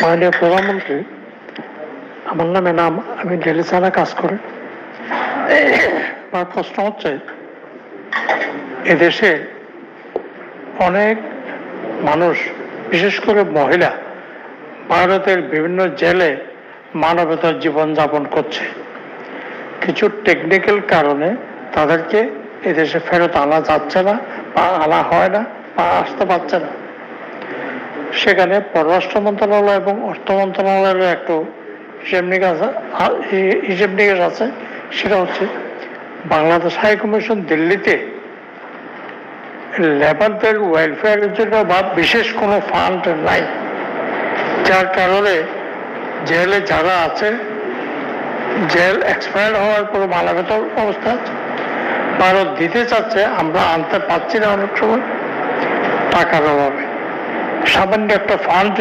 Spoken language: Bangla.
মাননীয় প্রধানমন্ত্রী, আমার নাম, আমি ডেলি থানা কাজ করি। আমার প্রশ্ন হচ্ছে, এদেশে অনেক মানুষ, বিশেষ করে মহিলা, ভারতের বিভিন্ন জেলে মানবতার জীবনযাপন করছে। কিছু টেকনিক্যাল কারণে তাদেরকে এদেশে ফেরত আনা যাচ্ছে না, বা আনা হয় না, বা আসতে পারছে না। সেখানে পররাষ্ট্র মন্ত্রণালয় এবং অর্থ মন্ত্রণালয়ের একটু হিসেব নিকেশ আছে। সেটা হচ্ছে, বাংলাদেশ হাই কমিশন দিল্লিতে লেবারদের ওয়েলফেয়ারের জন্য বা বিশেষ কোনো ফান্ড নাই, যার কারণে জেলে যারা আছে, জেল এক্সপায়ার হওয়ার পর মানবতার অবস্থা আছে, ভারত দিতে চাচ্ছে, আমরা আনতে পারছি না অনেক সময় টাকার অভাবে। সামান্য একটা ফান্ড